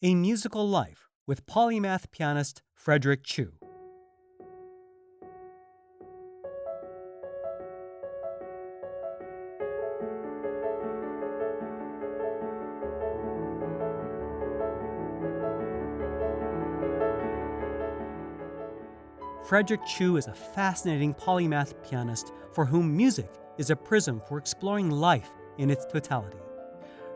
A Musical Life with Polymath pianist Frederic Chiu. Frederic Chiu is a fascinating polymath pianist for whom music is a prism for exploring life in its totality.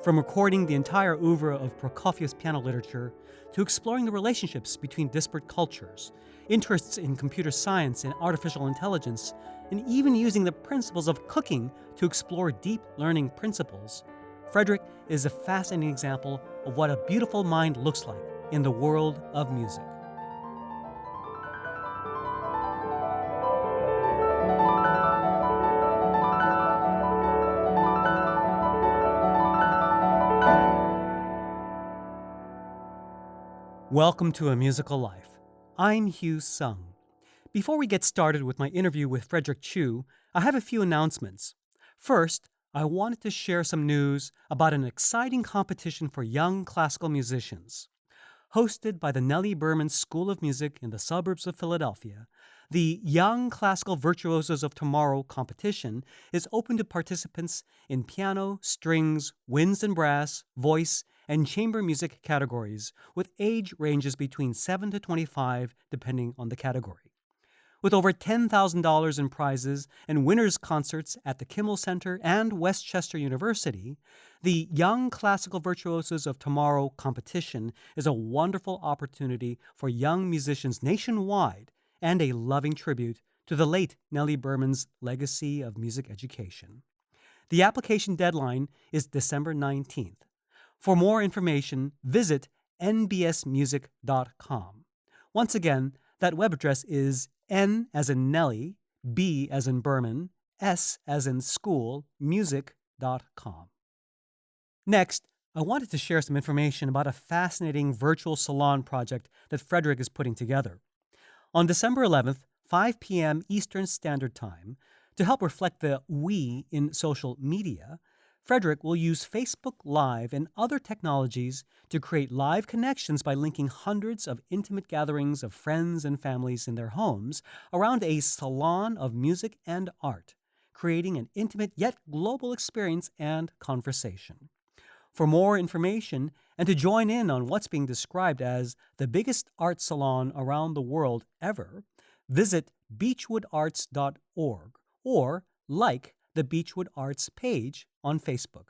From recording the entire oeuvre of Prokofiev's piano literature to exploring the relationships between disparate cultures, interests in computer science and artificial intelligence, and even using the principles of cooking to explore deep learning principles, Frederic is a fascinating example of what a beautiful mind looks like in the world of music. Welcome to A Musical Life. I'm Hugh Sung. Before we get started with my interview with Frederic Chiu, I have a few announcements. First, I wanted to share some news about an exciting competition for young classical musicians. Hosted by the Nellie Berman School of Music in the suburbs of Philadelphia, the Young Classical Virtuosos of Tomorrow competition is open to participants in piano, strings, winds and brass, voice, and chamber music categories, with age ranges between 7 to 25, depending on the category. With over $10,000 in prizes and winners' concerts at the Kimmel Center and Westchester University, the Young Classical Virtuosos of Tomorrow competition is a wonderful opportunity for young musicians nationwide and a loving tribute to the late Nellie Berman's legacy of music education. The application deadline is December 19th. For more information, visit nbsmusic.com. Once again, that web address is N as in Nellie, B as in Berman, S as in school, music.com. Next, I wanted to share some information about a fascinating virtual salon project that Frederic is putting together. On December 11th, 5 p.m. Eastern Standard Time, to help reflect the we in social media, Frederic will use Facebook Live and other technologies to create live connections by linking hundreds of intimate gatherings of friends and families in their homes around a salon of music and art, creating an intimate yet global experience and conversation. For more information and to join in on what's being described as the biggest art salon around the world ever, visit beechwoodarts.org or like the Beechwood Arts page on Facebook.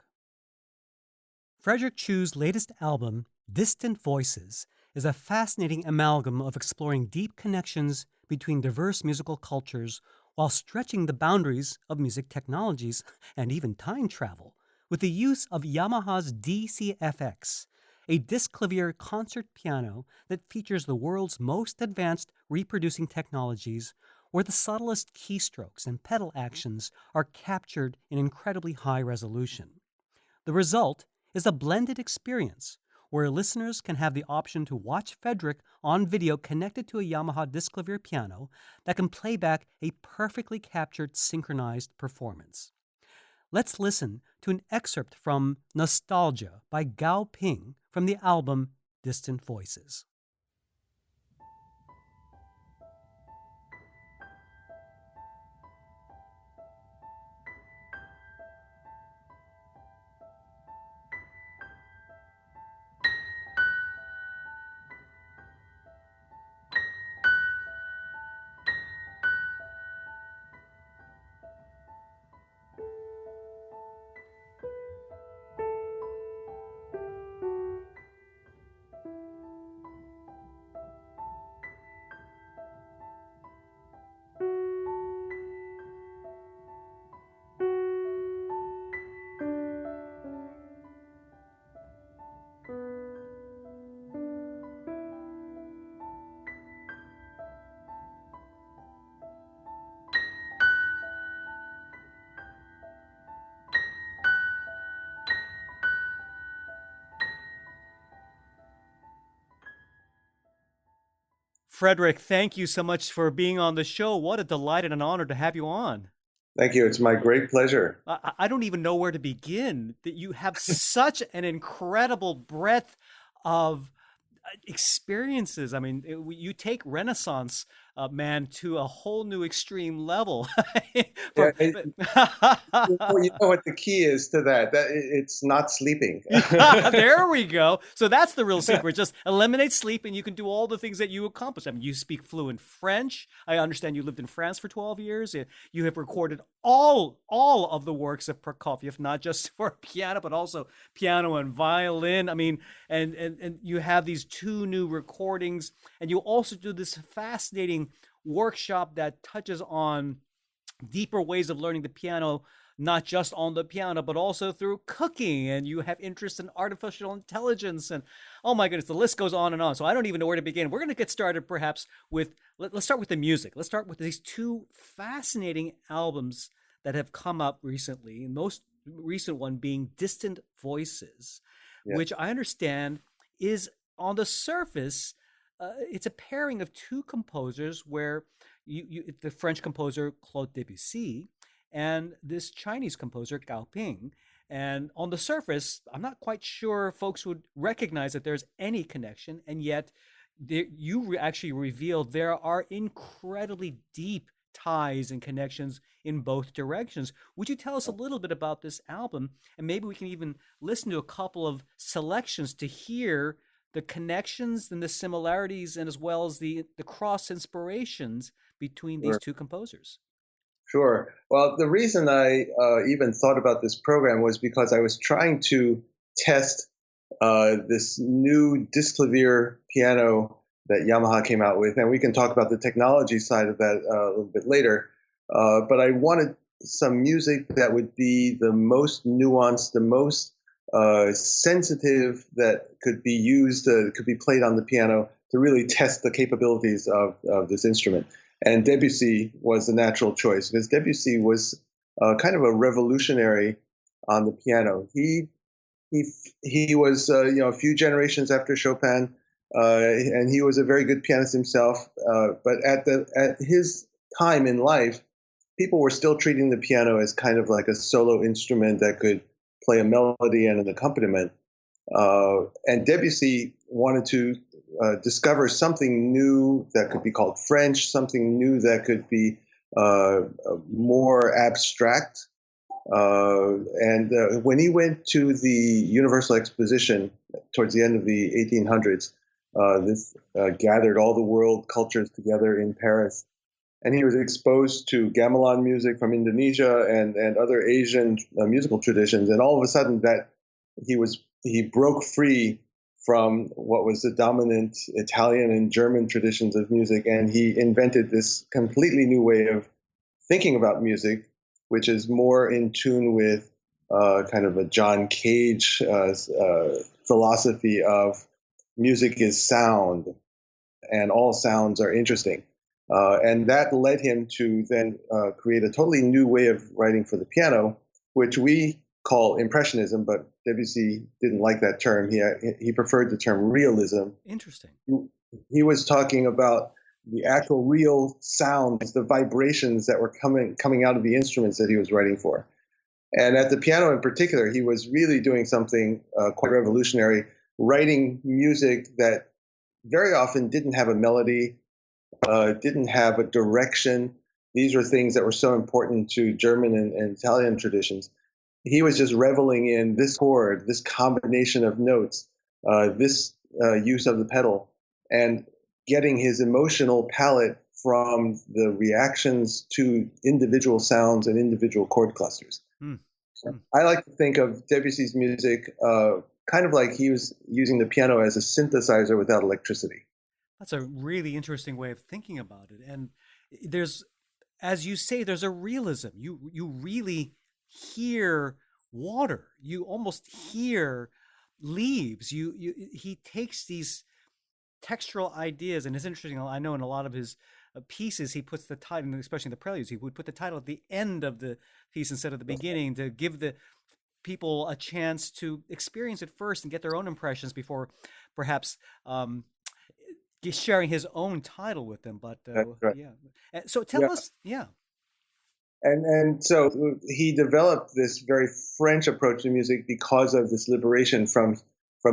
Frederic Chiu's latest album, Distant Voices, is a fascinating amalgam of exploring deep connections between diverse musical cultures while stretching the boundaries of music technologies and even time travel with the use of Yamaha's DCFX, a Disklavier concert piano that features the world's most advanced reproducing technologies, where the subtlest keystrokes and pedal actions are captured in incredibly high resolution. The result is a blended experience where listeners can have the option to watch Frederic on video connected to a Yamaha Disklavier piano that can play back a perfectly captured synchronized performance. Let's listen to an excerpt from Nostalgia by Gao Ping from the album Distant Voices. Frederic, thank you so much for being on the show. What a delight and an honor to have you on. Thank you. It's my great pleasure. I don't even know where to begin. That you have such an incredible breadth of experiences. I mean, you take Renaissance man to a whole new extreme level. Yeah, From you know what the key is to that? It's not sleeping. yeah, there we go. So that's the real secret. Just eliminate sleep, and you can do all the things that you accomplish. I mean, you speak fluent French. I understand you lived in France for 12 years. You have recorded all of the works of Prokofiev, not just for piano, but also piano and violin. I mean, and you have these two new recordings, and you also do this fascinating workshop that touches on deeper ways of learning the piano, not just on the piano but also through cooking, and you have interest in artificial intelligence, and oh my goodness, the list goes on and on. So I don't even know where to begin. We're going to get started perhaps with let's start with the music. Let's start with these two fascinating albums that have come up recently, and most recent one being Distant Voices, Yeah. which I understand is on the surface it's a pairing of two composers where the French composer Claude Debussy and this Chinese composer Gao Ping. And on the surface, I'm not quite sure folks would recognize that there's any connection, and yet actually revealed there are incredibly deep ties and connections in both directions. Would you tell us a little bit about this album, and maybe we can even listen to a couple of selections to hear the connections and the similarities, and as well as the cross inspirations between these Sure. two composers? Sure. Well, the reason I even thought about this program was because I was trying to test this new Disklavier piano that Yamaha came out with, and we can talk about the technology side of that a little bit later. But I wanted some music that would be the most nuanced, the most sensitive, that could be used, could be played on the piano to really test the capabilities of this instrument. And Debussy was the natural choice because Debussy was kind of a revolutionary on the piano. He was a few generations after Chopin, and he was a very good pianist himself. But at his time in life, people were still treating the piano as kind of like a solo instrument that could play a melody and an accompaniment. And Debussy wanted to discover something new that could be called French, something new that could be more abstract. And when he went to the Universal Exposition towards the end of the 1800s, this gathered all the world cultures together in Paris. And he was exposed to gamelan music from Indonesia and other Asian musical traditions. And all of a sudden, that he broke free from what was the dominant Italian and German traditions of music, and he invented this completely new way of thinking about music, which is more in tune with kind of a John Cage philosophy of music is sound, and all sounds are interesting. And that led him to then create a totally new way of writing for the piano, which we call impressionism, but Debussy didn't like that term. He preferred the term realism. Interesting. He was talking about the actual real sounds, the vibrations that were coming out of the instruments that he was writing for. And at the piano in particular, he was really doing something quite revolutionary, writing music that very often didn't have a melody, didn't have a direction. These were things that were so important to German and Italian traditions. He was just reveling in this chord, this combination of notes, this use of the pedal, and getting his emotional palette from the reactions to individual sounds and individual chord clusters. I like to think of Debussy's music kind of like he was using the piano as a synthesizer without electricity. That's a really interesting way of thinking about it. And there's, as you say, there's a realism. You really hear water. You almost hear leaves. He takes these textural ideas, and it's interesting. I know in a lot of his pieces, he puts the title, especially in the preludes, he would put the title at the end of the piece instead of the beginning to give the people a chance to experience it first and get their own impressions before perhaps sharing his own title with them. But That's right. yeah. So tell Yeah. us, yeah. And so he developed this very French approach to music because of this liberation from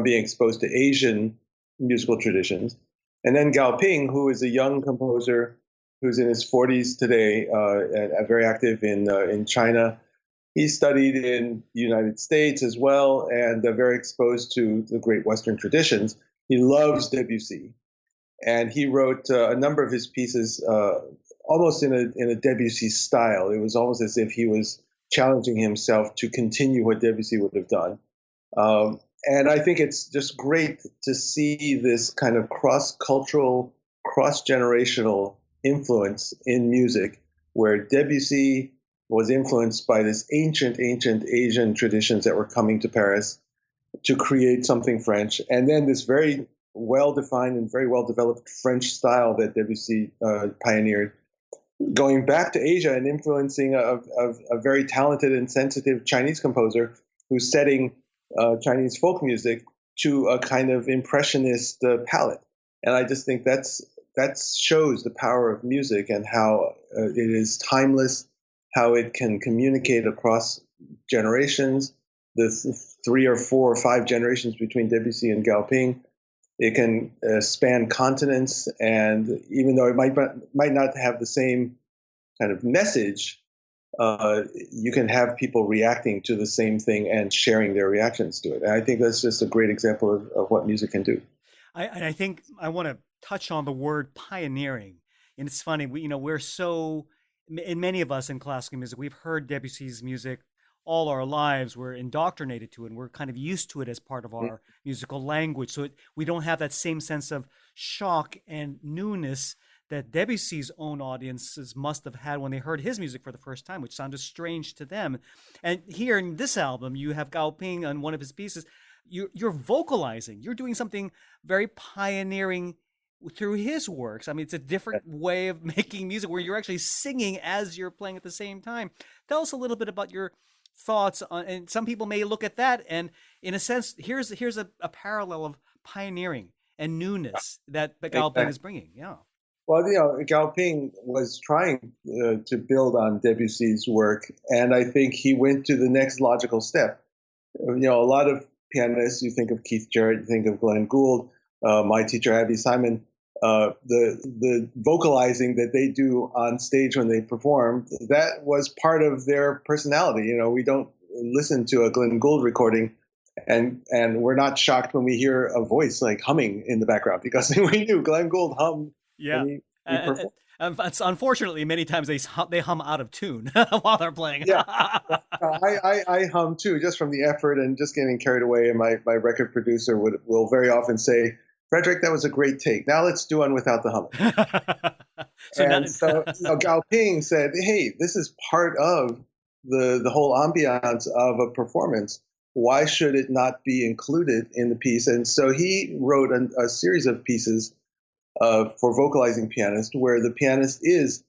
being exposed to Asian musical traditions. And then Gao Ping, who is a young composer who's in his 40s today, and very active in China. He studied in the United States as well, and very exposed to the great Western traditions. He loves Debussy, and he wrote a number of his pieces almost in a Debussy style. It was almost as if he was challenging himself to continue what Debussy would have done. And I think it's just great to see this kind of cross-cultural, cross-generational influence in music, where Debussy was influenced by this ancient Asian traditions that were coming to Paris to create something French, and then this very well-defined and very well-developed French style that Debussy pioneered, going back to Asia and influencing a very talented and sensitive Chinese composer who's setting Chinese folk music to a kind of impressionist palette. And I just think that shows the power of music and how it is timeless, how it can communicate across generations, the 3 or 4 or 5 generations between Debussy and Gao Ping. It can span continents, and even though it might not have the same kind of message, you can have people reacting to the same thing and sharing their reactions to it. And I think that's just a great example of what music can do. I think I want to touch on the word pioneering. And it's funny, we're so, in many of us in classical music, we've heard Debussy's music all our lives. We're indoctrinated to it, and we're kind of used to it as part of our musical language. So we don't have that same sense of shock and newness that Debussy's own audiences must have had when they heard his music for the first time, which sounded strange to them. And here in this album, you have Gao Ping on one of his pieces. You're vocalizing. You're doing something very pioneering through his works. I mean, it's a different way of making music where you're actually singing as you're playing at the same time. Tell us a little bit about your thoughts on, and some people may look at that and in a sense, here's a parallel of pioneering and newness that Gao Ping is bringing. Yeah. Well, Gao Ping was trying to build on Debussy's work, and I think he went to the next logical step. A lot of pianists, you think of Keith Jarrett, you think of Glenn Gould, my teacher Abby Simon, the vocalizing that they do on stage when they perform, that was part of their personality. We don't listen to a Glenn Gould recording and we're not shocked when we hear a voice like humming in the background, because we knew Glenn Gould hummed. Yeah. It's unfortunately, many times they hum out of tune while they're playing. Yeah, I hum too, just from the effort and just getting carried away. And my record producer will very often say, "Frederic, that was a great take. Now let's do one without the humming." So Gao Ping said, "Hey, this is part of the whole ambiance of a performance. Why should it not be included in the piece?" And so he wrote a series of pieces for vocalizing pianist, where the pianist is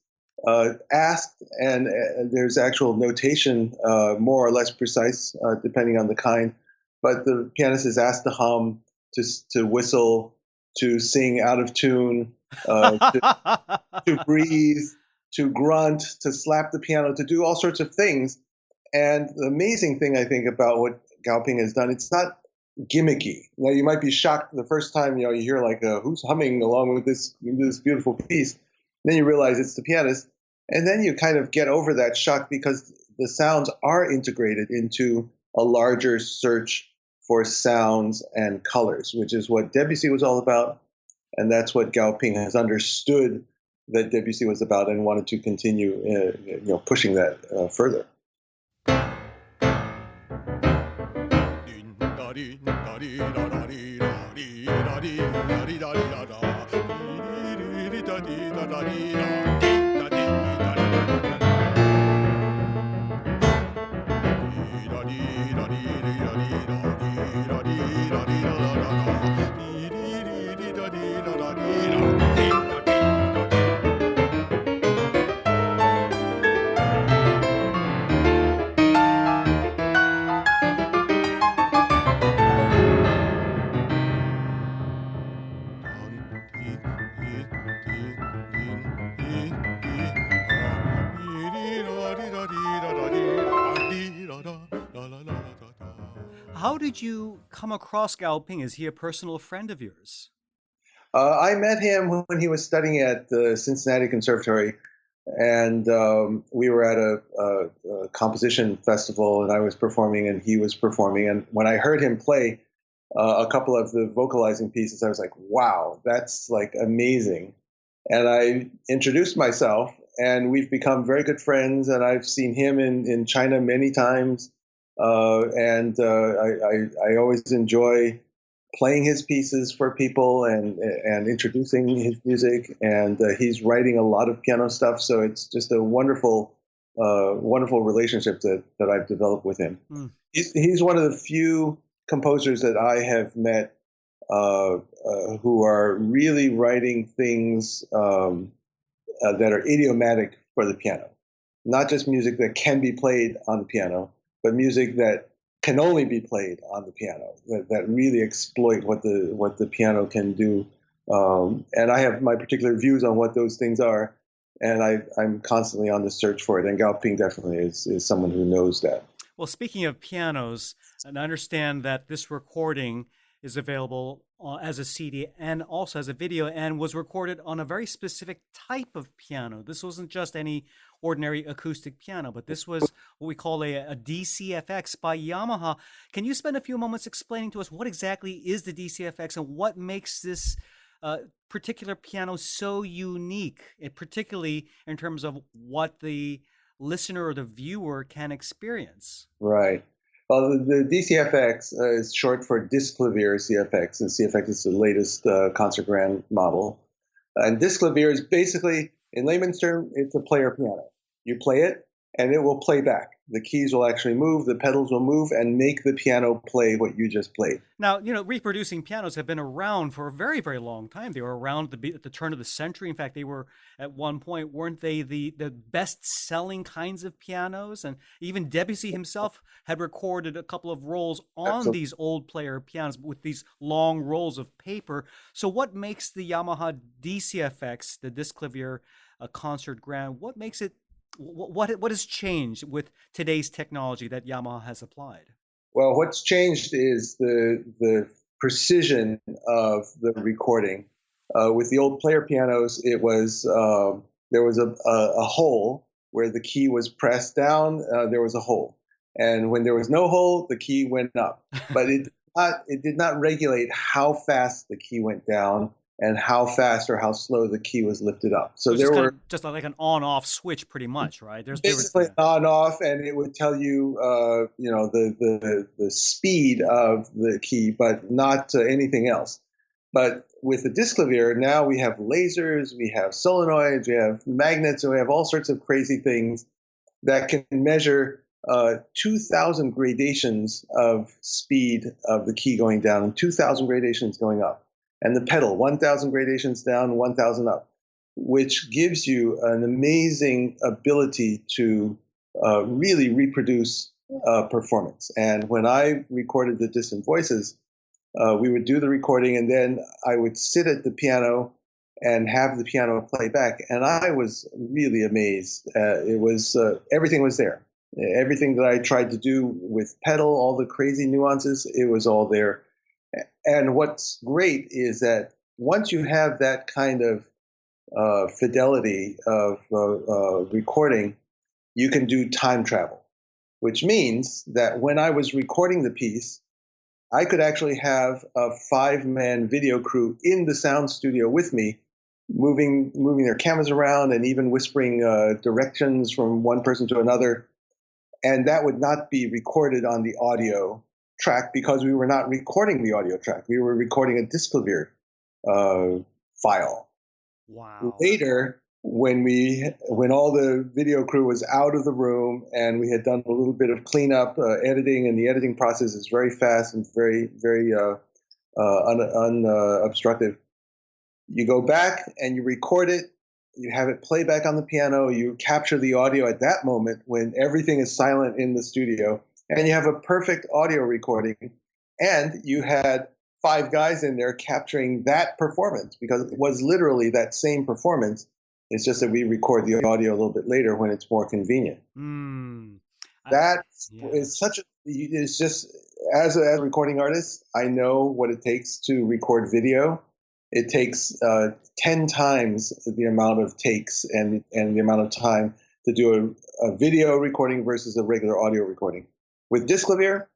asked, and there's actual notation, more or less precise, depending on the kind, but the pianist is asked to hum, to whistle, to sing out of tune, to breathe, to grunt, to slap the piano, to do all sorts of things. And the amazing thing, I think, about what Gao Ping has done, it's not gimmicky. Now, you might be shocked the first time you hear like who's humming along with this beautiful piece. And then you realize it's the pianist, and then you kind of get over that shock because the sounds are integrated into a larger search for sounds and colors, which is what Debussy was all about, and that's what Gao Ping has understood that Debussy was about and wanted to continue pushing that further. how did you come across Gao Ping? Is he a personal friend of yours? I met him when he was studying at the Cincinnati Conservatory, and we were at a composition festival, and I was performing, and he was performing. And when I heard him play a couple of the vocalizing pieces, I was like, "Wow, that's like amazing!" And I introduced myself, and we've become very good friends. And I've seen him in China many times, and I always enjoy playing his pieces for people and introducing his music. And he's writing a lot of piano stuff, so it's just a wonderful relationship that I've developed with him. Mm. He's one of the few composers that I have met who are really writing things that are idiomatic for the piano, not just music that can be played on the piano, but music that can only be played on the piano, that really exploit what the piano can do. And I have my particular views on what those things are, and I'm constantly on the search for it. And Gao Ping definitely is someone who knows that. Well, speaking of pianos, and I understand that this recording is available as a CD and also as a video, and was recorded on a very specific type of piano. This wasn't just any ordinary acoustic piano, but this was what we call a DCFX by Yamaha. Can you spend a few moments explaining to us what exactly is the DCFX and what makes this particular piano so unique, particularly in terms of what the listener or the viewer can experience? Right. Well, the DCFX is short for Disklavier CFX, and CFX is the latest concert grand model. And Disklavier is basically, in layman's term, it's a player piano. You play it, and it will play back. The keys will actually move, the pedals will move, and make the piano play what you just played. Now, reproducing pianos have been around for a very, very long time. They were around at the turn of the century. In fact, they were at one point, weren't they the best-selling kinds of pianos? And even Debussy himself had recorded a couple of rolls on these old player pianos with these long rolls of paper. So what makes the Yamaha DCFX, the Disklavier concert grand, what makes it, what has changed with today's technology that Yamaha has applied? Well, what's changed is the precision of the recording. With the old player pianos, it was there was a hole where the key was pressed down. There was a hole, and when there was no hole, the key went up. But it did not regulate how fast the key went down and how fast or how slow the key was lifted up. So there were just like an on-off switch, pretty much, right? Basically on-off, and it would tell you, the speed of the key, but not anything else. But with the Disklavier, now we have lasers, we have solenoids, we have magnets, and we have all sorts of crazy things that can measure 2,000 gradations of speed of the key going down and 2,000 gradations going up. And the pedal, 1,000 gradations down, 1,000 up, which gives you an amazing ability to really reproduce performance. And when I recorded the Distant Voices, we would do the recording, and then I would sit at the piano and have the piano play back. And I was really amazed. It was everything was there. Everything that I tried to do with pedal, all the crazy nuances, it was all there. And what's great is that once you have that kind of fidelity of recording, you can do time travel, which means that when I was recording the piece, I could actually have a 5-man video crew in the sound studio with me, moving their cameras around and even whispering directions from one person to another. And that would not be recorded on the audio track because we were not recording the audio track. We were recording a Disklavier file. Wow. Later, when all the video crew was out of the room and we had done a little bit of cleanup, editing, and the editing process is very fast and very, very unobstructive. You go back and you record it. You have it play back on the piano. You capture the audio at that moment when everything is silent in the studio, and you have a perfect audio recording. And you had 5 guys in there capturing that performance because it was literally that same performance. It's just that we record the audio a little bit later when it's more convenient. That is such a, it's just as a recording artist, I know what it takes to record video. It takes 10 times the amount of takes and the amount of time to do a video recording versus a regular audio recording. With Disklavier,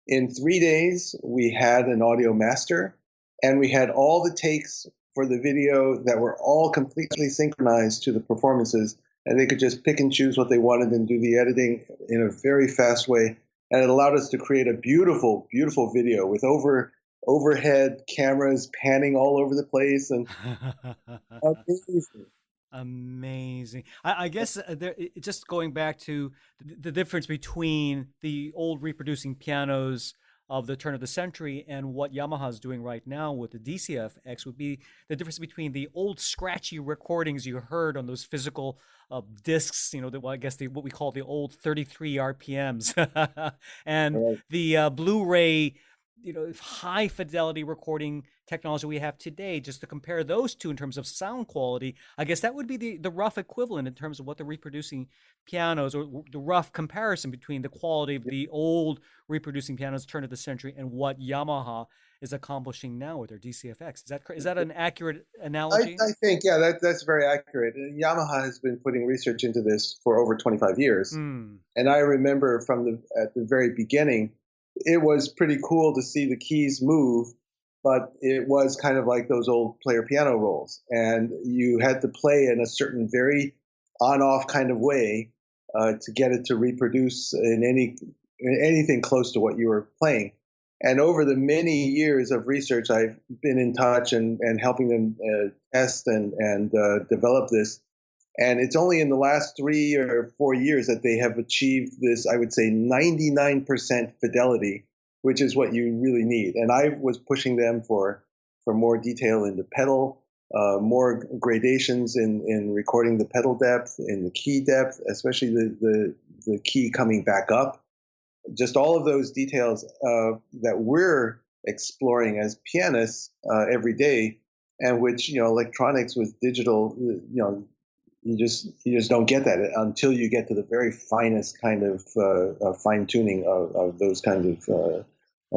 in 3 days, we had an audio master, and we had all the takes for the video that were all completely synchronized to the performances, and they could just pick and choose what they wanted and do the editing in a very fast way. And it allowed us to create a beautiful, beautiful video with overhead cameras panning all over the place, and amazing. Amazing. I guess just going back to the difference between the old reproducing pianos of the turn of the century and what Yamaha is doing right now with the DCFX would be the difference between the old scratchy recordings you heard on those physical discs, I guess what we call the old 33 RPMs, and the Blu-ray, high fidelity recording technology we have today. Just to compare those two in terms of sound quality, I guess that would be the rough equivalent in terms of what the reproducing pianos, or the rough comparison between the quality of the old reproducing pianos turn of the century and what Yamaha is accomplishing now with their DCFX. Is that an accurate analogy? I think, yeah, that's very accurate. Yamaha has been putting research into this for over 25 years. And I remember at the very beginning, it was pretty cool to see the keys move, but it was kind of like those old player piano rolls. And you had to play in a certain very on-off kind of way to get it to reproduce in anything close to what you were playing. And over the many years of research, I've been in touch and helping them test and develop this. And it's only in the last 3 or 4 years that they have achieved this, I would say, 99% fidelity, which is what you really need. And I was pushing them for more detail in the pedal, more gradations in recording the pedal depth, in the key depth, especially the key coming back up. Just all of those details that we're exploring as pianists every day, and which, electronics with digital, you just don't get that until you get to the very finest kind of fine tuning of those kinds of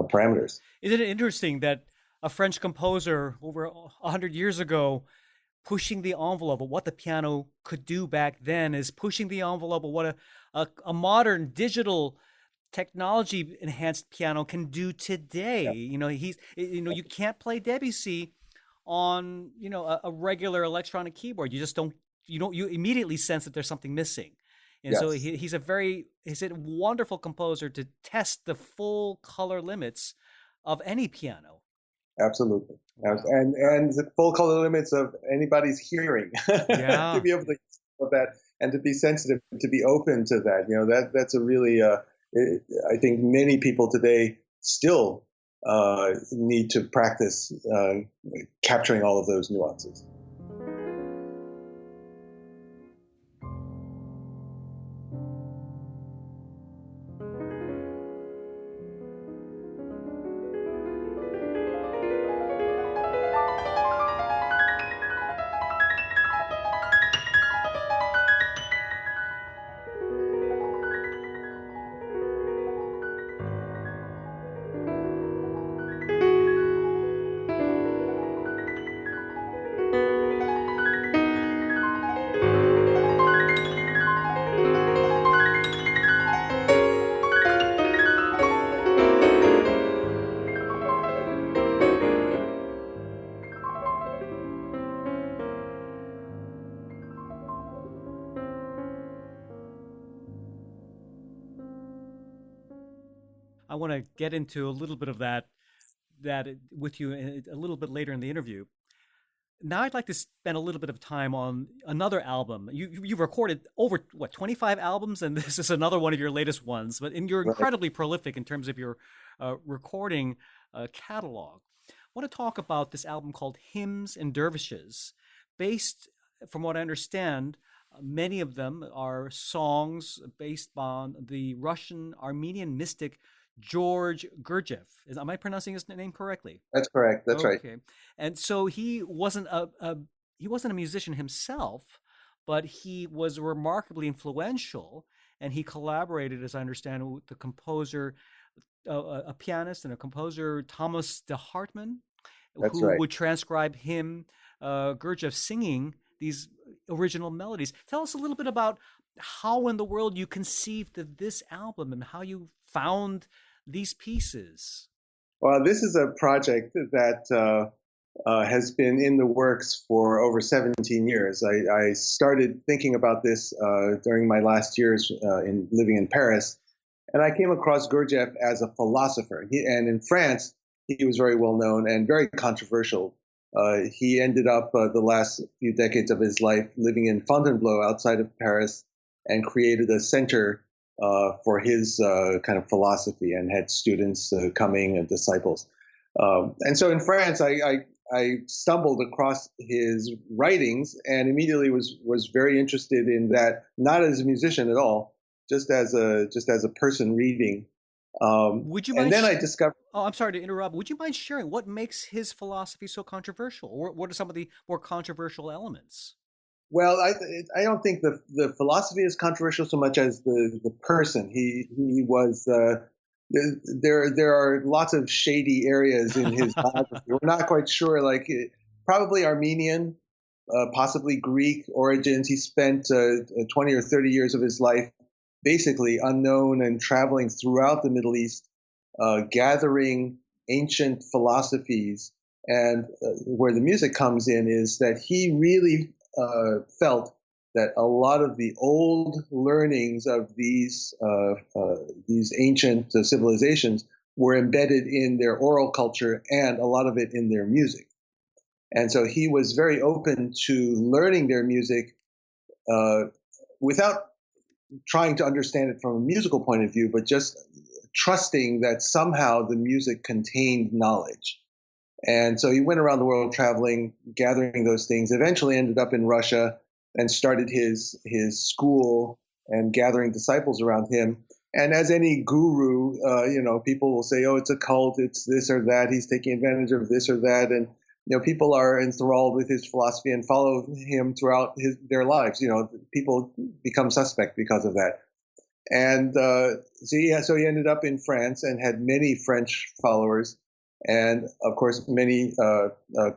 parameters. Isn't it interesting that a French composer over 100 years ago, pushing the envelope of what the piano could do back then, is pushing the envelope of what a modern digital technology enhanced piano can do today? Yeah. You can't play Debussy on a regular electronic keyboard. You just don't. You immediately sense that there's something missing. And so he's a wonderful composer to test the full color limits of any piano. Absolutely. Wow. And the full color limits of anybody's hearing. Yeah. To be able to of that and to be sensitive, to be open to that. That's a really, I think many people today still need to practice capturing all of those nuances. I want to get into a little bit of that with you a little bit later in the interview. Now I'd like to spend a little bit of time on another album. You've recorded over 25 albums, and this is another one of your latest ones. And you're incredibly prolific in terms of your recording catalog. I want to talk about this album called Hymns and Dervishes, based, from what I understand, many of them are songs based on the Russian Armenian mystic George Gurdjieff. Am I pronouncing his name correctly? That's correct. That's right. Okay. And so he wasn't a musician himself, but he was remarkably influential, and he collaborated, as I understand, with the composer a pianist and a composer, Thomas de Hartmann, That's who right. would transcribe him, Gurdjieff, singing these original melodies. Tell us a little bit about how in the world you conceived of this album and how you found these pieces. Well, this is a project that has been in the works for over 17 years. I started thinking about this during my last years in living in Paris, and I came across Gurdjieff as a philosopher. And in France, he was very well known and very controversial. He ended up the last few decades of his life living in Fontainebleau outside of Paris and created a center for his kind of philosophy and had students coming and disciples. And so in France, I stumbled across his writings and immediately was very interested in that, not as a musician at all, just as a person reading. Would you And mind? then I discovered. Oh, I'm sorry to interrupt. Would you mind sharing what makes his philosophy so controversial? Or what are some of the more controversial elements? Well, I don't think the philosophy is controversial so much as the person. He was. There are lots of shady areas in his biography. We're not quite sure. Like probably Armenian, possibly Greek origins. He spent 20 or 30 years of his life basically unknown and traveling throughout the Middle East, gathering ancient philosophies. And where the music comes in is that he really felt that a lot of the old learnings of these ancient civilizations were embedded in their oral culture and a lot of it in their music. And so he was very open to learning their music without trying to understand it from a musical point of view, but just trusting that somehow the music contained knowledge. And so he went around the world traveling, gathering those things, eventually ended up in Russia and started his school and gathering disciples around him. And as any guru, people will say, oh, it's a cult, it's this or that, he's taking advantage of this or that. And, people are enthralled with his philosophy and follow him throughout their lives. People become suspect because of that. And so he ended up in France and had many French followers. And of course, many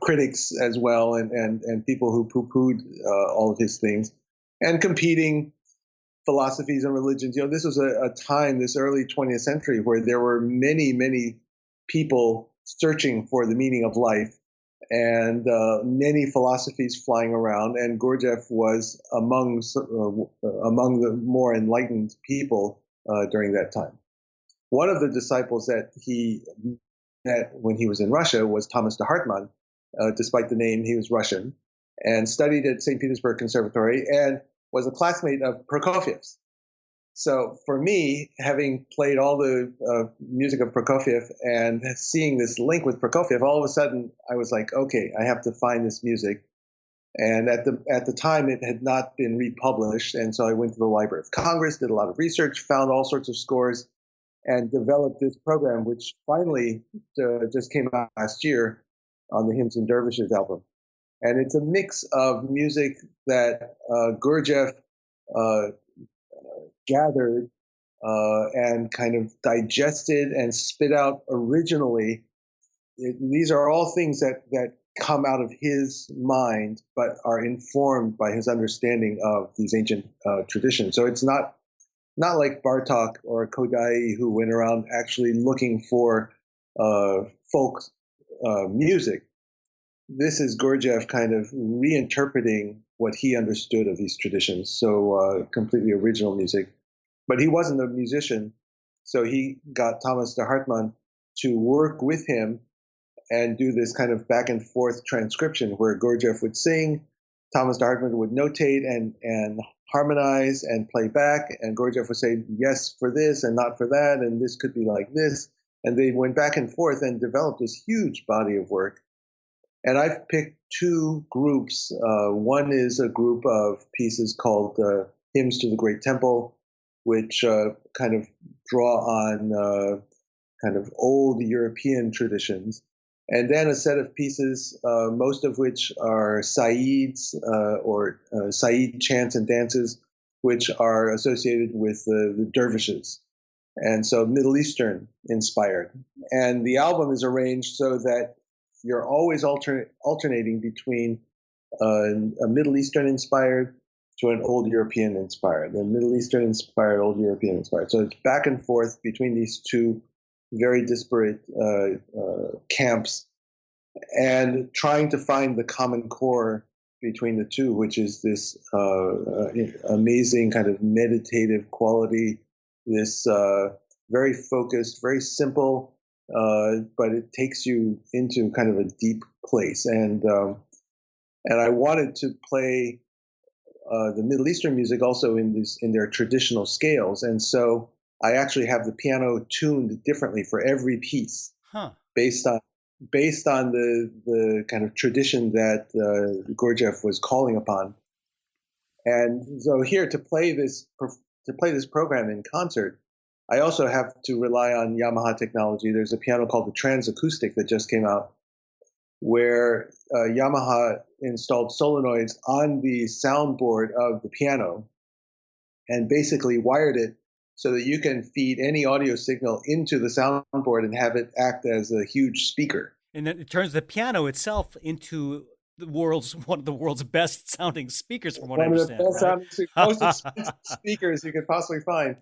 critics as well, and people who poo-pooed all of his things, and competing philosophies and religions. This was a time, this early 20th century, where there were many, many people searching for the meaning of life, and many philosophies flying around. And Gurdjieff was among the more enlightened people during that time. One of the disciples that he met when he was in Russia was Thomas de Hartmann. Despite the name, he was Russian, and studied at St. Petersburg Conservatory and was a classmate of Prokofiev's. So for me, having played all the music of Prokofiev and seeing this link with Prokofiev, all of a sudden I was like, okay, I have to find this music. And at the time, it had not been republished, and so I went to the Library of Congress, did a lot of research, found all sorts of scores, and developed this program, which finally just came out last year on the Hymns and Dervishes album. And it's a mix of music that Gurdjieff gathered and kind of digested and spit out originally. These are all things that come out of his mind, but are informed by his understanding of these ancient traditions. So it's not like Bartok or Kodai, who went around actually looking for folk music. This is Gurdjieff kind of reinterpreting what he understood of these traditions. So completely original music. But he wasn't a musician, so he got Thomas de Hartmann to work with him and do this kind of back and forth transcription where Gurdjieff would sing, Thomas de Hartmann would notate and harmonize and play back, and Gurdjieff would say yes for this and not for that, and this could be like this. And they went back and forth and developed this huge body of work. And I've picked two groups. One is a group of pieces called Hymns to the Great Temple, which kind of draw on kind of old European traditions. And then a set of pieces, most of which are Saids or Said chants and dances, which are associated with the Dervishes. and so Middle Eastern inspired. And the album is arranged so that you're always alternating between a Middle Eastern inspired to an old European inspired, a Middle Eastern inspired, old European inspired. So it's back and forth between these two very disparate camps, and trying to find the common core between the two, which is this amazing kind of meditative quality, this very focused, very simple, but it takes you into kind of a deep place. And I wanted to play the Middle Eastern music also in their traditional scales, and so I actually have the piano tuned differently for every piece, based on the kind of tradition that Gurdjieff was calling upon. And so here to play this program in concert, I also have to rely on Yamaha technology. There's a piano called the Transacoustic that just came out, where Yamaha installed solenoids on the soundboard of the piano and basically wired it so that you can feed any audio signal into the soundboard and have it act as a huge speaker. And then it turns the piano itself into one of the world's best sounding speakers, from what I understand. One of the best sounding, most expensive speakers you could possibly find.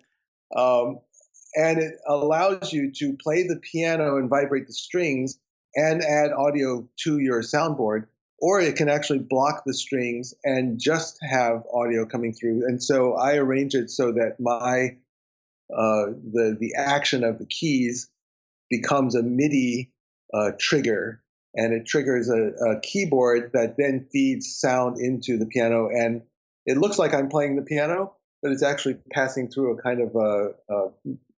And it allows you to play the piano and vibrate the strings and add audio to your soundboard, or it can actually block the strings and just have audio coming through. And so I arrange it so that my the action of the keys becomes a MIDI trigger, and it triggers a keyboard that then feeds sound into the piano. And it looks like I'm playing the piano, but it's actually passing through a kind of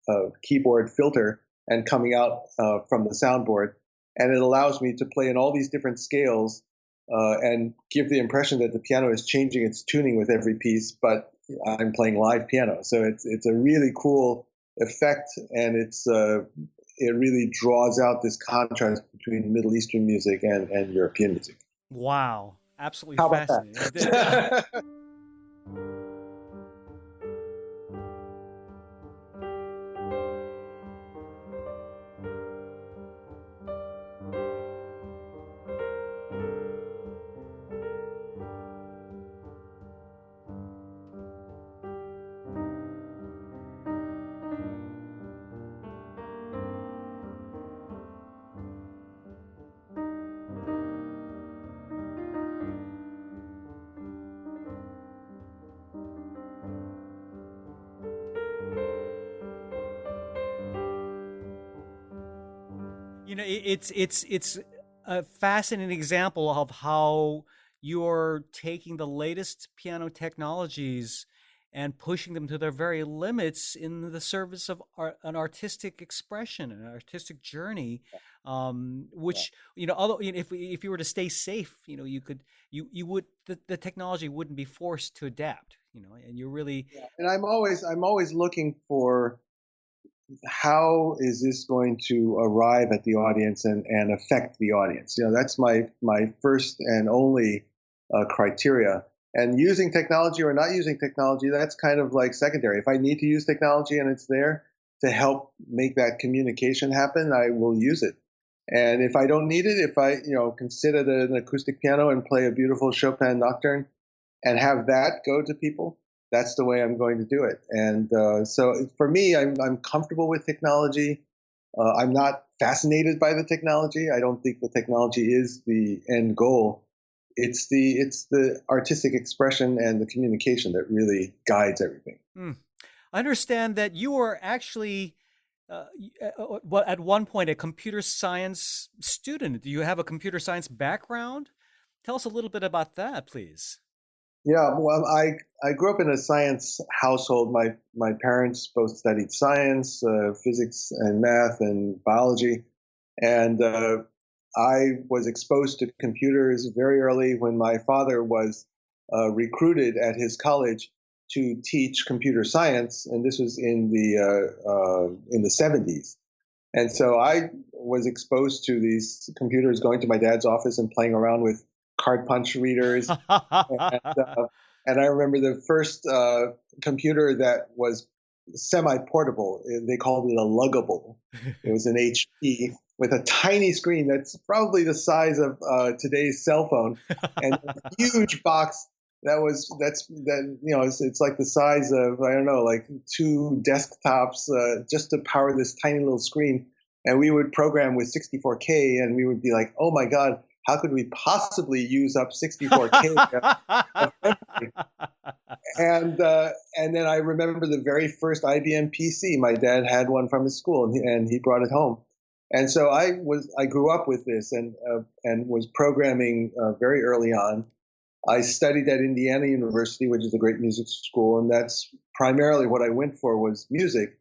a keyboard filter and coming out from the soundboard. And it allows me to play in all these different scales and give the impression that the piano is changing its tuning with every piece, but I'm playing live piano. So it's a really cool effect, and it really draws out this contrast between Middle Eastern music and European music. Wow. Absolutely How about fascinating. that? You know, it's a fascinating example of how you're taking the latest piano technologies and pushing them to their very limits in the service of an artistic expression, an artistic journey, which, you know, although, you know, if you were to stay safe, you know, you would, the technology wouldn't be forced to adapt, you know, and you're really. Yeah. And I'm always looking for, how is this going to arrive at the audience and affect the audience? You know, that's my first and only criteria. And using technology or not using technology, that's kind of like secondary. If I need to use technology and it's there to help make that communication happen, I will use it. And if I don't need it, if I, you know, can sit at an acoustic piano and play a beautiful Chopin nocturne and have that go to people, that's the way I'm going to do it. And so for me, I'm comfortable with technology. I'm not fascinated by the technology. I don't think the technology is the end goal. It's the artistic expression and the communication that really guides everything. I understand that you were actually at one point a computer science student. Do you have a computer science background? Tell us a little bit about that, please. Yeah, well, I grew up in a science household. My parents both studied science, physics and math and biology. And I was exposed to computers very early when my father was recruited at his college to teach computer science. And this was in the 70s. And so I was exposed to these computers, going to my dad's office and playing around with card punch readers. And I remember the first computer that was semi-portable. They called it a luggable. It was an HP with a tiny screen that's probably the size of today's cell phone, and a huge box it's like the size of, I don't know, like 2 desktops just to power this tiny little screen. And we would program with 64K, and we would be like, oh my God, how could we possibly use up 64K of memory? And then I remember the very first IBM PC. My dad had one from his school, and he brought it home. And so I grew up with this, and was programming very early on. I studied at Indiana University, which is a great music school, and that's primarily what I went for, was music.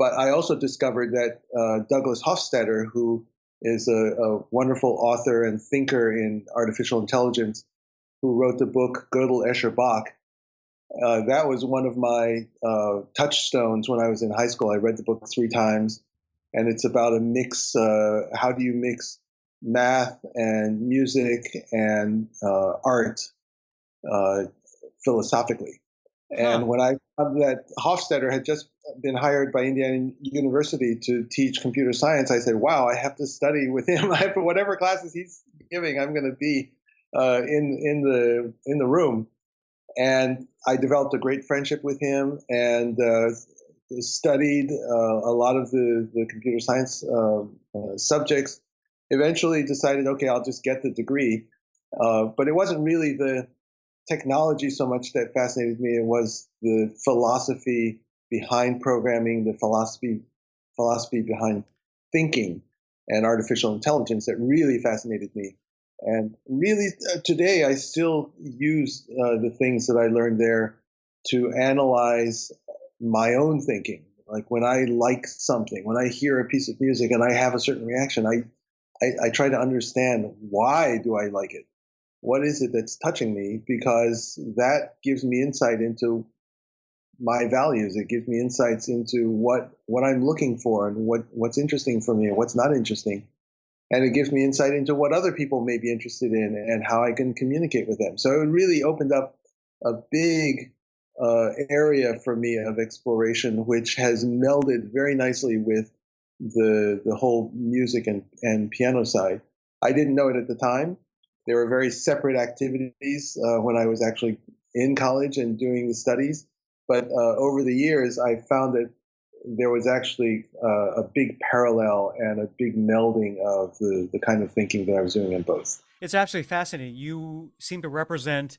But I also discovered that Douglas Hofstadter, who is a wonderful author and thinker in artificial intelligence, who wrote the book Gödel, Escher, Bach, that was one of my touchstones when I was in high school. I read the book 3 times, and it's about a mix. How do you mix math and music and art philosophically? And when I found that Hofstadter had just been hired by Indiana University to teach computer science, I said, wow, I have to study with him. Whatever classes he's giving, I'm going to be in the room. And I developed a great friendship with him, and studied a lot of the computer science subjects. Eventually decided, okay, I'll just get the degree. But it wasn't really the technology so much that fascinated me. It was the philosophy behind programming, the philosophy behind thinking and artificial intelligence that really fascinated me. And really, today, I still use the things that I learned there to analyze my own thinking. Like when I like something, when I hear a piece of music and I have a certain reaction, I try to understand, why do I like it? What is it that's touching me? Because that gives me insight into my values. It gives me insights into what I'm looking for, and what's interesting for me and what's not interesting. And it gives me insight into what other people may be interested in and how I can communicate with them. So it really opened up a big area for me of exploration, which has melded very nicely with the whole music and piano side. I didn't know it at the time. They were very separate activities when I was actually in college and doing the studies. But over the years, I found that there was actually a big parallel and a big melding of the kind of thinking that I was doing in both. It's absolutely fascinating. You seem to represent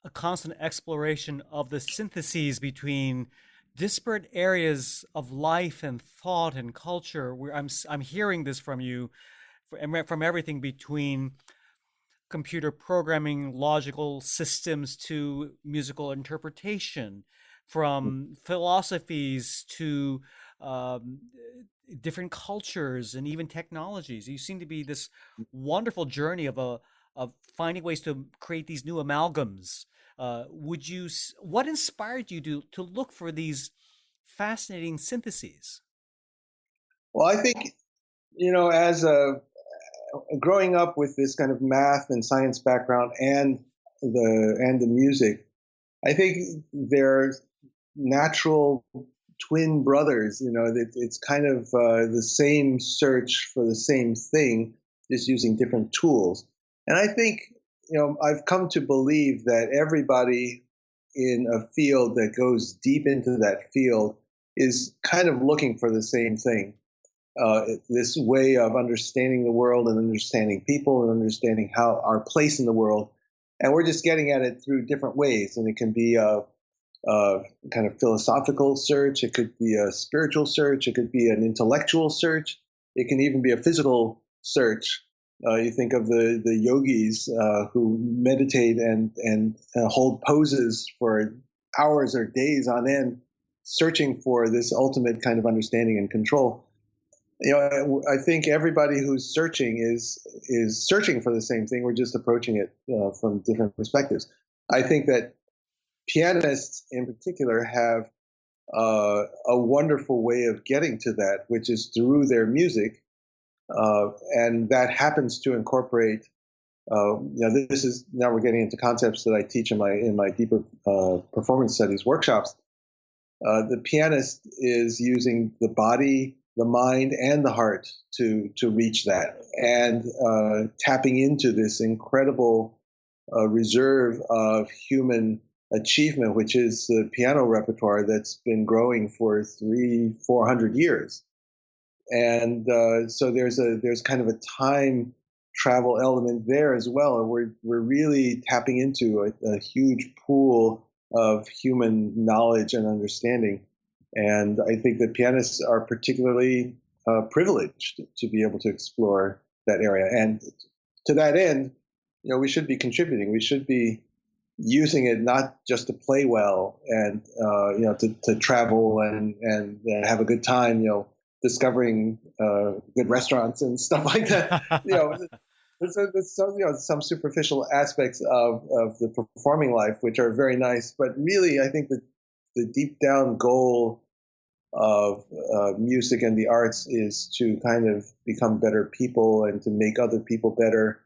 a constant exploration of the syntheses between disparate areas of life and thought and culture. Where I'm hearing this from you, from everything between computer programming, logical systems, to musical interpretation, from philosophies to different cultures and even technologies. You seem to be this wonderful journey of finding ways to create these new amalgams. What inspired you to look for these fascinating syntheses? Well, I think, as growing up with this kind of math and science background and the music, I think they're natural twin brothers. It's kind of the same search for the same thing, just using different tools. And I think, I've come to believe that everybody in a field that goes deep into that field is kind of looking for the same thing. This way of understanding the world and understanding people and understanding how our place in the world. And we're just getting at it through different ways. And it can be a kind of philosophical search. It could be a spiritual search. It could be an intellectual search. It can even be a physical search. You think of the yogis who meditate and hold poses for hours or days on end, searching for this ultimate kind of understanding and control. I think everybody who's searching is searching for the same thing. We're just approaching it from different perspectives. I think that pianists in particular have a wonderful way of getting to that, which is through their music. And that happens to incorporate, this is, now we're getting into concepts that I teach in my deeper performance studies workshops. The pianist is using the body, the mind, and the heart to reach that, and tapping into this incredible reserve of human achievement, which is the piano repertoire that's been growing for 300-400 years. And so there's kind of a time travel element there as well. And we're really tapping into a huge pool of human knowledge and understanding. And I think that pianists are particularly privileged to be able to explore that area. And to that end, we should be contributing. We should be using it not just to play well and to travel and have a good time. Discovering good restaurants and stuff like that. There's some superficial aspects of the performing life which are very nice, but really I think that the deep down goal of music and the arts is to kind of become better people and to make other people better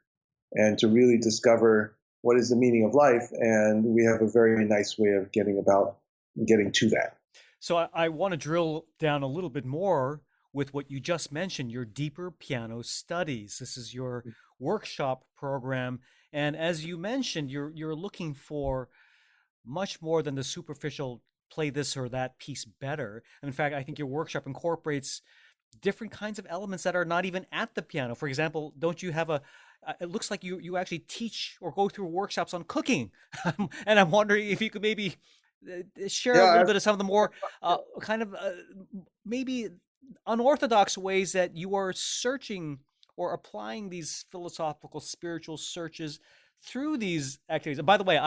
and to really discover what is the meaning of life. And we have a very nice way of getting to that. So I want to drill down a little bit more with what you just mentioned, your deeper piano studies. This is your workshop program. And as you mentioned, you're looking for much more than the superficial play this or that piece better. And in fact, I think your workshop incorporates different kinds of elements that are not even at the piano. For example, don't you have it looks like you actually teach or go through workshops on cooking. And I'm wondering if you could maybe share a little bit of some of the more maybe unorthodox ways that you are searching or applying these philosophical, spiritual searches through these activities. And by the way,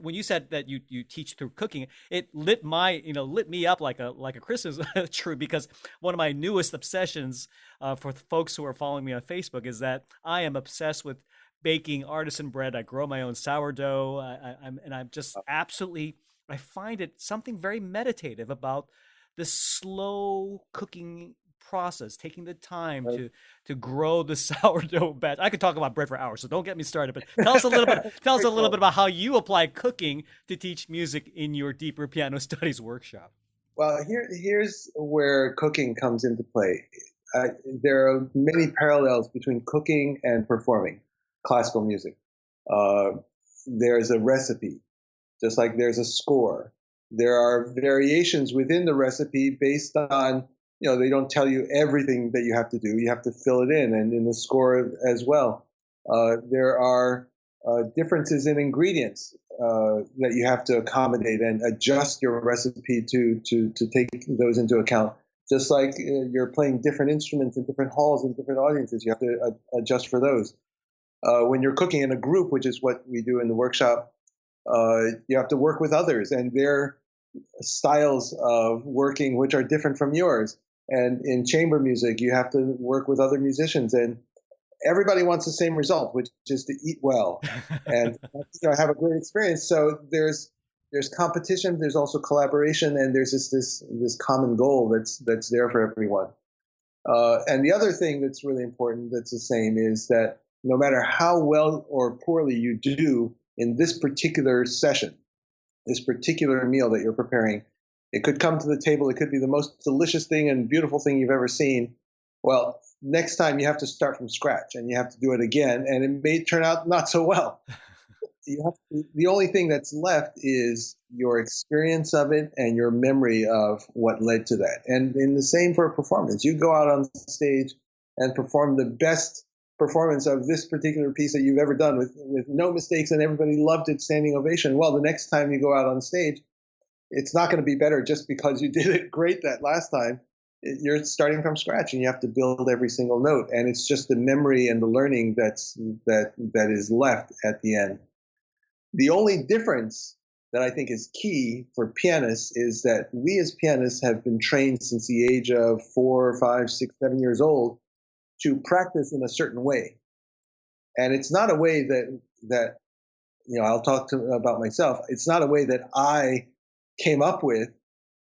when you said that you teach through cooking, it lit me up like a Christmas tree, because one of my newest obsessions for folks who are following me on Facebook is that I am obsessed with baking artisan bread. I grow my own sourdough. I'm just absolutely, I find it something very meditative about this slow cooking process, taking the time to grow the sourdough batch. I could talk about bread for hours, so don't get me started. But tell us a little bit about how you apply cooking to teach music in your deeper piano studies workshop. Well, here's where cooking comes into play. There are many parallels between cooking and performing classical music. There's a recipe, just like there's a score. There are variations within the recipe based on, they don't tell you everything that you have to do. You have to fill it in, and in the score as well. There are differences in ingredients that you have to accommodate and adjust your recipe to take those into account. Just like you're playing different instruments in different halls and different audiences, you have to adjust for those. When you're cooking in a group, which is what we do in the workshop, you have to work with others and their styles of working, which are different from yours. And in chamber music, you have to work with other musicians, and everybody wants the same result, which is to eat well and have a great experience. So there's competition, there's also collaboration, and there's this common goal that's there for everyone. And the other thing that's really important that's the same is that no matter how well or poorly you do in this particular session, this particular meal that you're preparing, it could come to the table, it could be the most delicious thing and beautiful thing you've ever seen. Well, next time you have to start from scratch and you have to do it again, and it may turn out not so well. The only thing that's left is your experience of it and your memory of what led to that. And in the same for a performance, you go out on stage and perform the best performance of this particular piece that you've ever done with no mistakes, and everybody loved it, standing ovation. Well, the next time you go out on stage, it's not going to be better just because you did it great that last time. You're starting from scratch, and you have to build every single note, and it's just the memory and the learning that is left at the end. The only difference that I think is key for pianists is that we as pianists have been trained since the age of 4, 5, 6, 7 years old to practice in a certain way. And it's not a way that I'll talk about myself. It's not a way that I came up with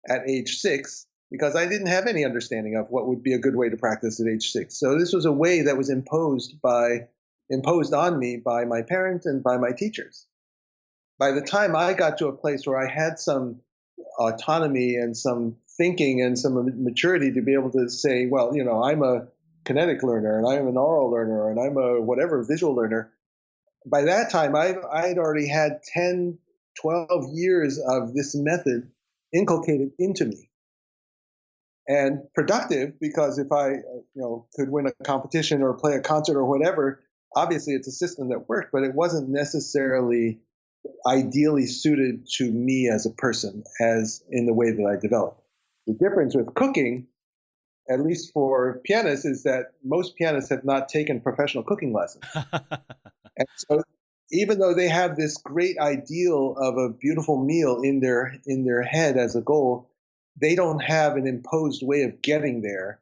at age 6, because I didn't have any understanding of what would be a good way to practice at age 6. So this was a way that was imposed on me by my parents and by my teachers. By the time I got to a place where I had some autonomy and some thinking and some maturity to be able to say, well, I'm a kinetic learner and I'm an oral learner and I'm a whatever visual learner. By that time, I'd already had 10, 12 years of this method inculcated into me. And productive, because if I could win a competition or play a concert or whatever, obviously it's a system that worked, but it wasn't necessarily ideally suited to me as a person, as in the way that I developed. The difference with cooking, at least for pianists, is that most pianists have not taken professional cooking lessons. And so even though they have this great ideal of a beautiful meal in their head as a goal, they don't have an imposed way of getting there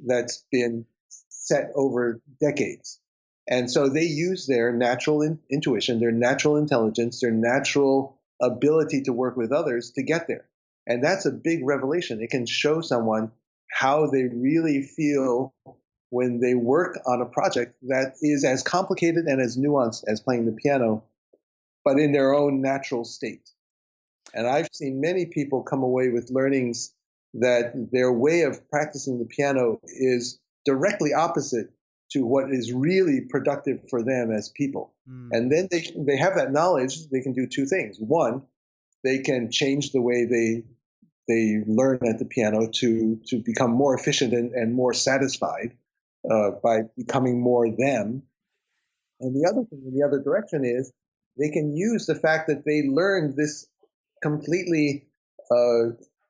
that's been set over decades. And so they use their natural intuition, their natural intelligence, their natural ability to work with others to get there. And that's a big revelation. It can show someone how they really feel when they work on a project that is as complicated and as nuanced as playing the piano, but in their own natural state. And I've seen many people come away with learnings that their way of practicing the piano is directly opposite to what is really productive for them as people. And then they have that knowledge. They can do two things. One, they can change the way they learn at the piano to become more efficient and more satisfied by becoming more them. And the other thing in the other direction is they can use the fact that they learned this completely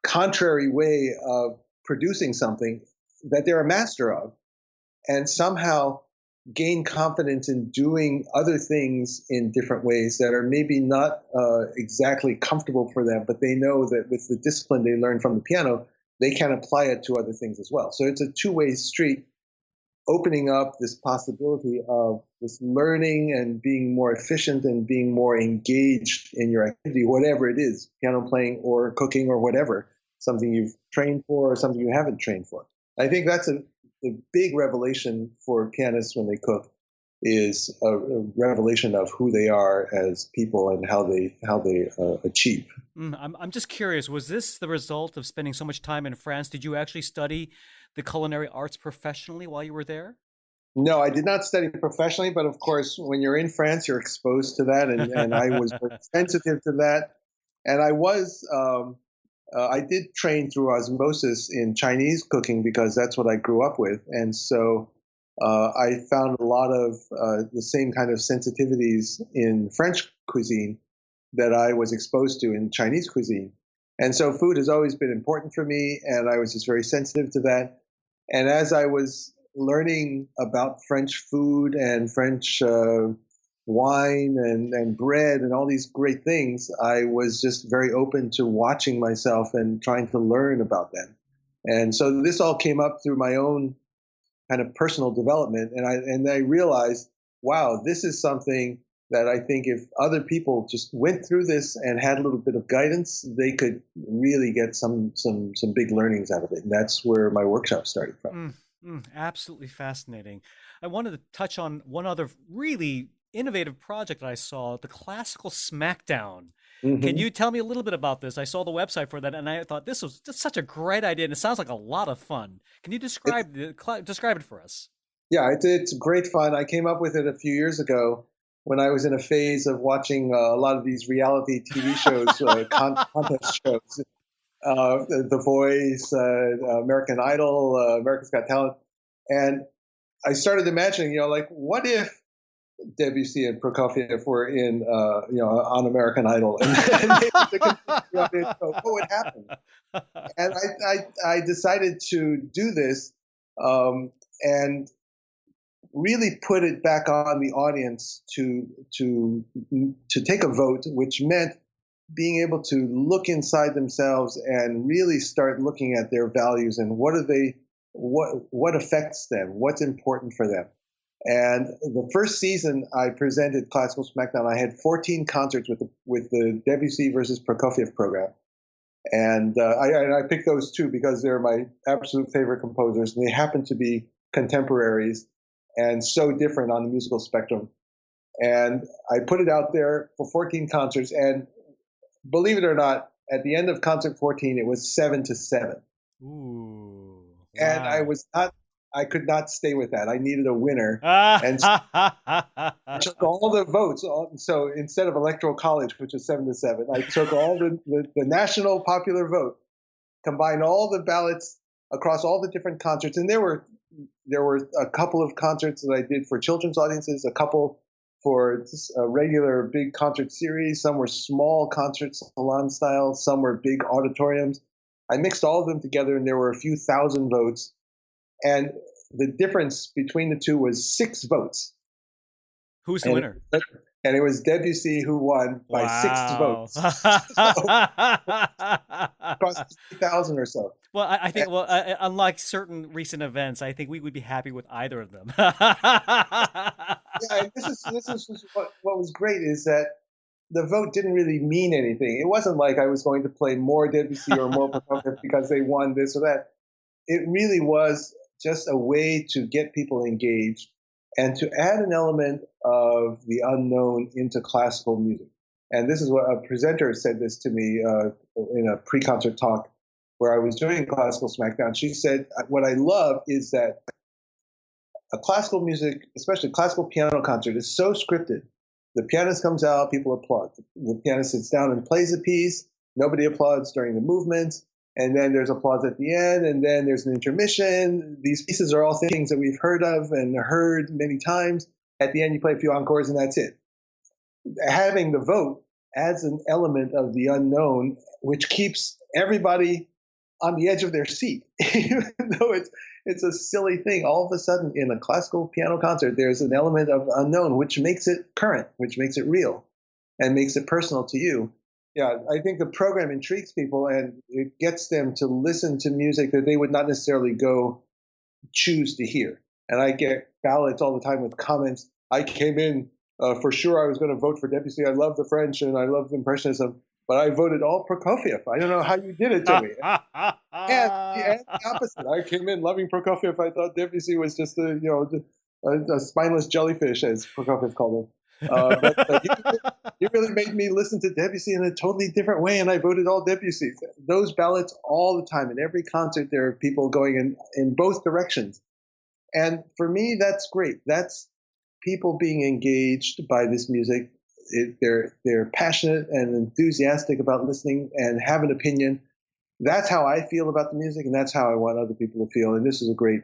contrary way of producing something that they're a master of, and somehow gain confidence in doing other things in different ways that are maybe not exactly comfortable for them, but they know that with the discipline they learn from the piano, they can apply it to other things as well. So it's a two-way street, opening up this possibility of this learning and being more efficient and being more engaged in your activity, whatever it is, piano playing or cooking or whatever, something you've trained for or something you haven't trained for. I think that's a big revelation for pianists when they cook, is a revelation of who they are as people and how they achieve. I'm just curious, was this the result of spending so much time in France? Did you actually study the culinary arts professionally while you were there? No, I did not study professionally, but of course, when you're in France, you're exposed to that, and I was very sensitive to that. And I did train through osmosis in Chinese cooking because that's what I grew up with. And so I found a lot of the same kind of sensitivities in French cuisine that I was exposed to in Chinese cuisine. And so food has always been important for me, and I was just very sensitive to that. And as I was learning about French food and French wine and bread and all these great things, I was just very open to watching myself and trying to learn about them. And so this all came up through my own kind of personal development. And I realized, wow, this is something that I think if other people just went through this and had a little bit of guidance, they could really get some big learnings out of it. And that's where my workshop started from. Absolutely fascinating. I wanted to touch on one other really innovative project that I saw, the classical Smackdown. Can you tell me a little bit about this? I saw the website for that, and I thought this was just such a great idea, and it sounds like a lot of fun. Can you describe it for us? Yeah, it's great fun. I came up with it a few years ago when I was in a phase of watching a lot of these reality TV shows, contest shows, The Voice, American Idol, America's Got Talent, and I started imagining, like, what if Debussy and Prokofiev were in, on American Idol, and what would happen? And I decided to do this and really put it back on the audience to take a vote, which meant being able to look inside themselves and really start looking at their values and what affects them, what's important for them. And the first season I presented Classical Smackdown, I had 14 concerts with the Debussy versus Prokofiev program. And I picked those two because they're my absolute favorite composers, and they happen to be contemporaries and so different on the musical spectrum. And I put it out there for 14 concerts, and believe it or not, at the end of concert 14, it was 7-7. Ooh, And wow. I could not stay with that. I needed a winner. And so I took all the votes. So instead of Electoral College, which was 7-7, I took all the national popular vote, combined all the ballots across all the different concerts. And there were a couple of concerts that I did for children's audiences, a couple for a regular big concert series. Some were small concerts, salon style. Some were big auditoriums. I mixed all of them together, and there were a few thousand votes. And the difference between the two was 6 votes. Who's the And winner? and it was Debussy who won by 6 Wow. votes. So, across 3,000 or so. Well, I think, well, unlike certain recent events, I think we would be happy with either of them. Yeah, and this is what was great is that the vote didn't really mean anything. It wasn't like I was going to play more Debussy or more Prokofiev because they won this or that. It really was just a way to get people engaged and to add an element of the unknown into classical music. And this is what a presenter said this to me in a pre-concert talk where I was doing classical Smackdown. She said, what I love is that a classical music, especially classical piano concert, is so scripted. The pianist comes out, people applaud. The pianist sits down and plays a piece. Nobody applauds during the movements. And then there's applause at the end, and then there's an intermission. These pieces are all things that we've heard of and heard many times. At the end, you play a few encores, and that's it. Having the vote adds an element of the unknown, which keeps everybody on the edge of their seat, even though it's a silly thing. All of a sudden, in a classical piano concert, there's an element of unknown, which makes it current, which makes it real, and makes it personal to you. Yeah, I think the program intrigues people, and it gets them to listen to music that they would not necessarily go choose to hear. And I get ballots all the time with comments. I came in for sure I was going to vote for Debussy. I love the French and I love impressionism, but I voted all Prokofiev. I don't know how you did it to me. And the opposite. I came in loving Prokofiev. I thought Debussy was just a spineless jellyfish, as Prokofiev called him. But he really made me listen to Debussy in a totally different way, and I voted all Debussy. Those ballots all the time. In every concert, there are people going in both directions. And for me, that's great. That's people being engaged by this music. They're passionate and enthusiastic about listening and have an opinion. That's how I feel about the music, and that's how I want other people to feel. And this is a great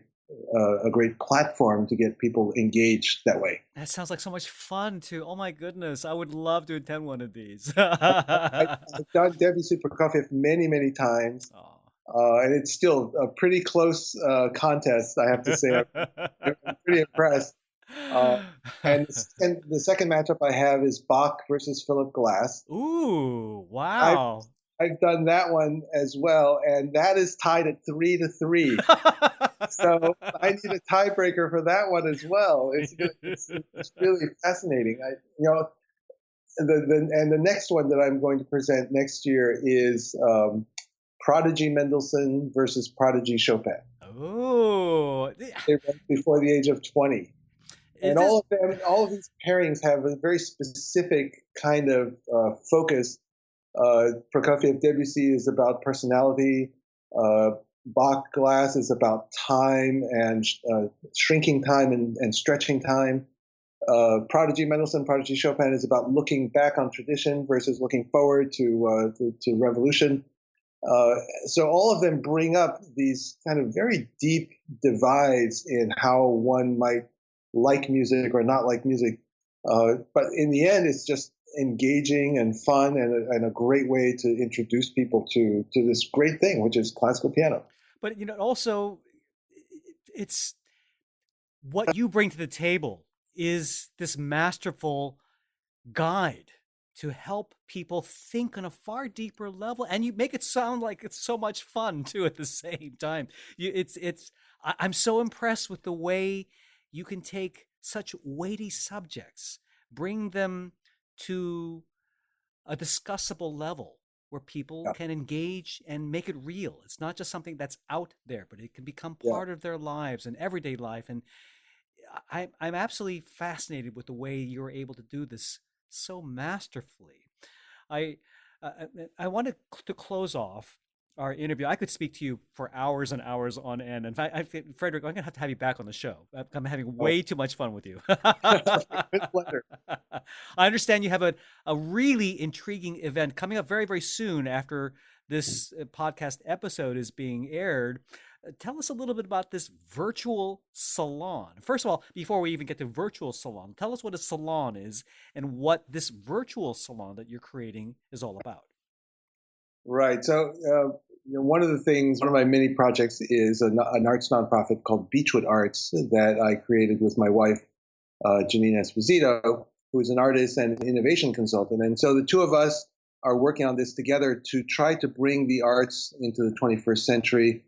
platform to get people engaged that way. That sounds like so much fun too. Oh my goodness, I would love to attend one of these. I've done Debussy Prokofiev many, many times, and it's still a pretty close contest, I have to say. I'm pretty impressed. And the second matchup I have is Bach versus Philip Glass. Ooh, wow. I've done that one as well, and that is tied at 3-3. So I need a tiebreaker for that one as well. It's really fascinating. And the next one that I'm going to present next year is Prodigy Mendelssohn versus Prodigy Chopin. Oh, they went before the age of 20. And all of these pairings have a very specific kind of focus. Prokofiev Debussy is about personality. Bach Glass is about time and shrinking time and stretching time. Prodigy Mendelssohn, Prodigy Chopin is about looking back on tradition versus looking forward to revolution. So all of them bring up these kind of very deep divides in how one might like music or not like music. But in the end, it's just engaging and fun and a great way to introduce people to this great thing, which is classical piano. But also it's what you bring to the table is this masterful guide to help people think on a far deeper level, and you make it sound like it's so much fun too at the same time. I'm so impressed with the way you can take such weighty subjects, bring them to a discussable level where people can engage and make it real. It's not just something that's out there, but it can become part of their lives and everyday life. And I'm absolutely fascinated with the way you're able to do this so masterfully. I wanted to close off our interview. I could speak to you for hours and hours on end. In fact, Frederic, I'm going to have you back on the show. I'm having Oh, way too much fun with you. with pleasure. I understand you have a really intriguing event coming up very, very soon after this podcast episode is being aired. Tell us a little bit about this virtual salon. First of all, before we even get to virtual salon, tell us what a salon is and what this virtual salon that you're creating is all about. Right. So, one of my many projects is an arts nonprofit called Beechwood Arts that I created with my wife, Janine Esposito, who is an artist and innovation consultant. And so the two of us are working on this together to try to bring the arts into the 21st century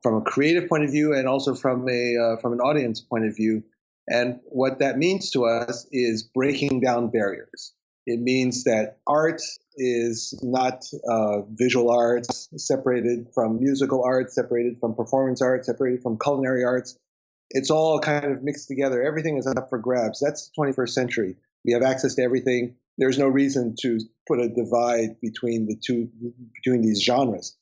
from a creative point of view and also from an audience point of view. And what that means to us is breaking down barriers. It means that art is not visual arts separated from musical art, separated from performance art, separated from culinary arts. It's all kind of mixed together. Everything is up for grabs. That's the 21st century. We have access to everything. There's no reason to put a divide between these genres.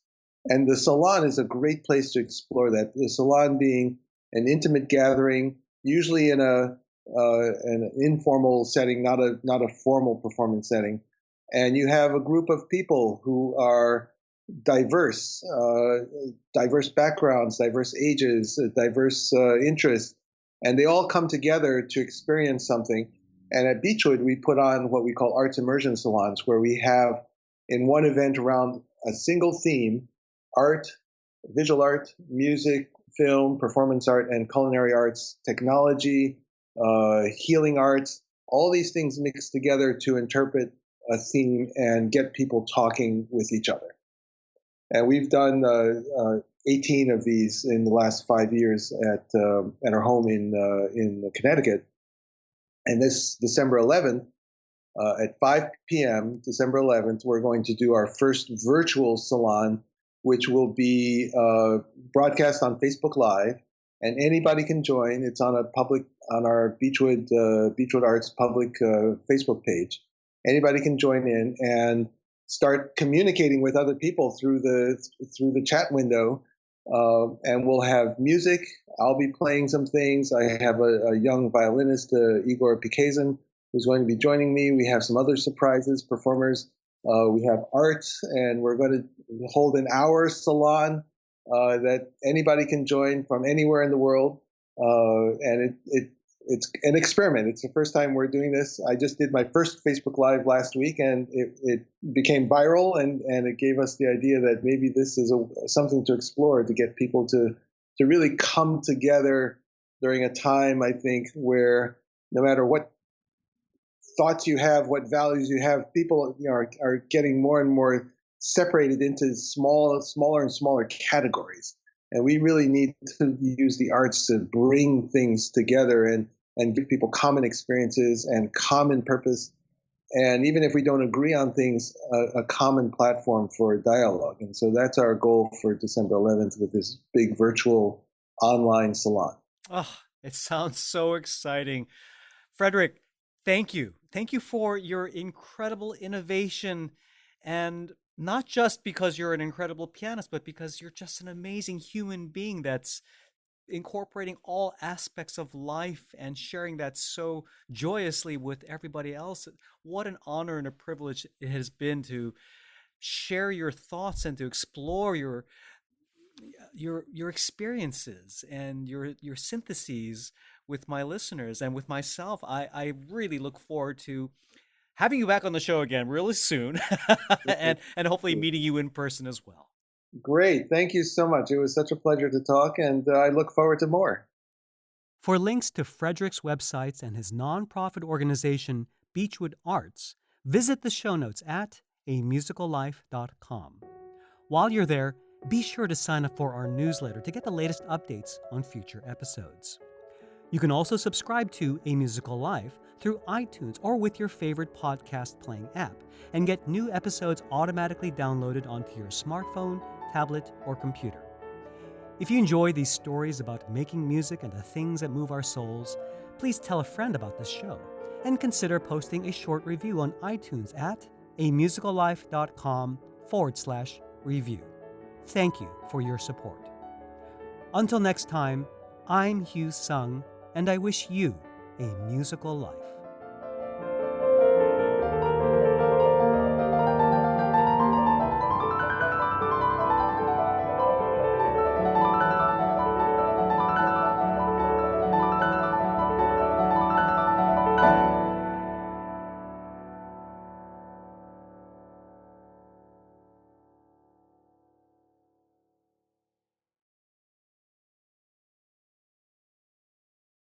And the salon is a great place to explore that. The salon being an intimate gathering, usually in an informal setting, not a formal performance setting. And you have a group of people who are diverse backgrounds, diverse ages, diverse interests, and they all come together to experience something. And at Beechwood, we put on what we call arts immersion salons, where we have in one event around a single theme, art, visual art, music, film, performance art, and culinary arts, technology, healing arts, all these things mixed together to interpret a theme and get people talking with each other. And we've done 18 of these in the last 5 years at our home in Connecticut. And this December 11th, at 5 p.m., December 11th, we're going to do our first virtual salon, which will be broadcast on Facebook Live, and anybody can join. It's on our Beechwood Arts public Facebook page. Anybody can join in and start communicating with other people through the chat window. And we'll have music. I'll be playing some things. I have a young violinist, Igor Pikazin, who's going to be joining me. We have some other surprises, performers. We have art, and we're going to hold an hour salon that anybody can join from anywhere in the world. And it's an experiment. It's the first time we're doing this. I just did my first Facebook Live last week, and it became viral, and it gave us the idea that maybe this is something to explore, to get people to really come together during a time, I think, where no matter what thoughts you have, what values you have, people are getting more and more separated into smaller and smaller categories. And we really need to use the arts to bring things together and give people common experiences and common purpose. And even if we don't agree on things, a common platform for dialogue. And so that's our goal for December 11th with this big virtual online salon. Oh, it sounds so exciting. Frederic, thank you. Thank you for your incredible innovation, and not just because you're an incredible pianist, but because you're just an amazing human being that's incorporating all aspects of life and sharing that so joyously with everybody else. What an honor and a privilege it has been to share your thoughts and to explore your experiences and your syntheses with my listeners and with myself. I really look forward to having you back on the show again really soon and hopefully meeting you in person as well. Great. Thank you so much. It was such a pleasure to talk, and I look forward to more. For links to Frederic's websites and his nonprofit organization, Beechwood Arts, visit the show notes at amusicallife.com. While you're there, be sure to sign up for our newsletter to get the latest updates on future episodes. You can also subscribe to A Musical Life through iTunes or with your favorite podcast playing app and get new episodes automatically downloaded onto your smartphone, tablet, or computer. If you enjoy these stories about making music and the things that move our souls, please tell a friend about this show and consider posting a short review on iTunes at amusicallife.com/review. Thank you for your support. Until next time, I'm Hugh Sung, and I wish you a musical life.